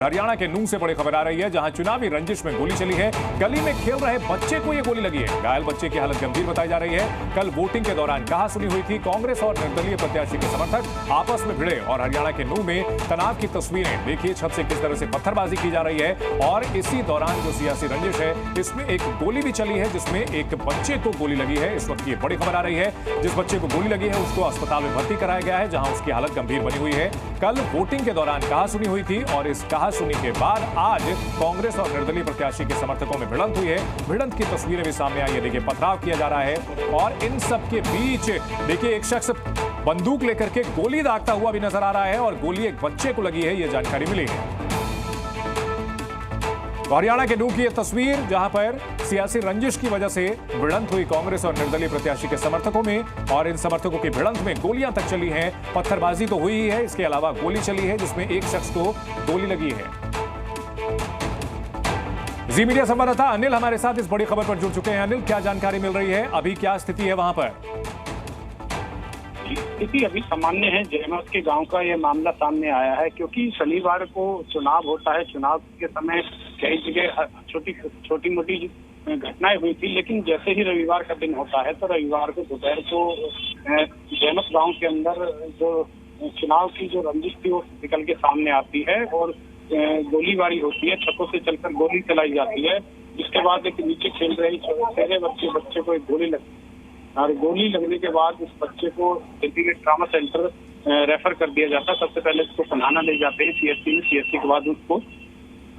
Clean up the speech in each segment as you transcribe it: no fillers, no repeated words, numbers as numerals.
हरियाणा के नूंह से बड़ी खबर आ रही है, जहां चुनावी रंजिश में गोली चली है। गली में खेल रहे बच्चे को यह गोली लगी है। घायल बच्चे की हालत गंभीर बताई जा रही है। कल वोटिंग के दौरान कहासुनी हुई थी। कांग्रेस और निर्दलीय प्रत्याशी के समर्थक आपस में भिड़े और हरियाणा के नूंह में तनाव की तस्वीरें देखिए। छत से किस तरह से पत्थरबाजी की जा रही है और इसी दौरान जो सियासी रंजिश है, इसमें एक गोली भी चली है, जिसमें एक बच्चे को गोली लगी है। इस वक्त ये बड़ी खबर आ रही है। जिस बच्चे को गोली लगी है उसको अस्पताल में भर्ती कराया गया है, जहां उसकी हालत गंभीर बनी हुई है। कल वोटिंग के दौरान कहासुनी हुई थी और इस कहासुनी के बाद आज कांग्रेस और निर्दलीय प्रत्याशी के समर्थकों में भिड़ंत हुई है। भिड़ंत की तस्वीरें भी सामने आई है। देखिए, पथराव किया जा रहा है और इन सब के बीच देखिए एक शख्स बंदूक लेकर के गोली दागता हुआ भी नजर आ रहा है और गोली एक बच्चे को लगी है, यह जानकारी मिली है। तो हरियाणा के नूंह की यह तस्वीर, जहां पर सियासी रंजिश की वजह से भिड़ंत हुई कांग्रेस और निर्दलीय प्रत्याशी के समर्थकों में, और इन समर्थकों की भिड़ंत में गोलियां तक चली हैं। पत्थरबाजी तो हुई ही है, इसके अलावा गोली चली है, जिसमें एक शख्स को गोली लगी है। जी मीडिया संवाददाता अनिल हमारे साथ इस बड़ी खबर पर जुड़ चुके हैं। अनिल, क्या जानकारी मिल रही है? अभी क्या स्थिति है वहां पर? स्थिति अभी सामान्य है। जयमत के गांव का यह मामला सामने आया है, क्योंकि शनिवार को चुनाव होता है। चुनाव के समय कई जगह छोटी मोटी घटनाएं हुई थी, लेकिन जैसे ही रविवार का दिन होता है तो रविवार को दोपहर को जयमत गांव के अंदर जो चुनाव की जो रंजिश थी वो निकल के सामने आती है और गोलीबारी होती है। छतों से चलकर गोली चलाई जाती है, जिसके बाद एक नीचे खेल रहे छोटे बच्चे को एक गोली लगती है और गोली लगने के बाद उस बच्चे को दिल्ली के ट्रामा सेंटर रेफर कर दिया जाता है। सबसे पहले उसको पन्हाना ले जाते हैं सीएससी में, सीएससी के बाद उसको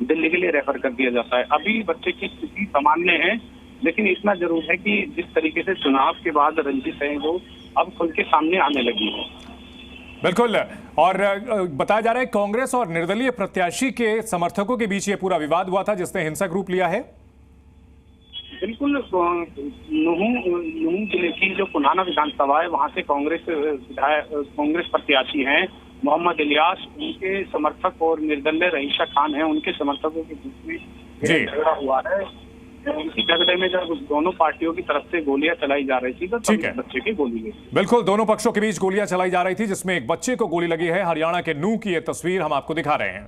दिल्ली के लिए रेफर कर दिया जाता है। अभी बच्चे की स्थिति सामान्य है, लेकिन इतना जरूर है कि जिस तरीके से चुनाव के बाद रंजिश है वो अब खुल के सामने आने लगी है। बिल्कुल, और बताया जा रहा है कांग्रेस और निर्दलीय प्रत्याशी के समर्थकों के बीच ये पूरा विवाद हुआ था, जिसने हिंसक रूप लिया है। बिल्कुल, नूंह जिले की जो पुनाना विधानसभा है, वहां से कांग्रेस प्रत्याशी हैं मोहम्मद इलियास, उनके समर्थक और निर्दलीय रईशा खान हैं, उनके समर्थकों के बीच में झगड़ा हुआ है। इसी झगड़े में जब दोनों पार्टियों की तरफ से गोलियां चलाई जा रही थी तो बच्चे की गोली लगी। बिल्कुल, दोनों पक्षों के बीच गोलियां चलाई जा रही थी, जिसमें एक बच्चे को गोली लगी है। हरियाणा के नूंह की यह तस्वीर हम आपको दिखा रहे हैं।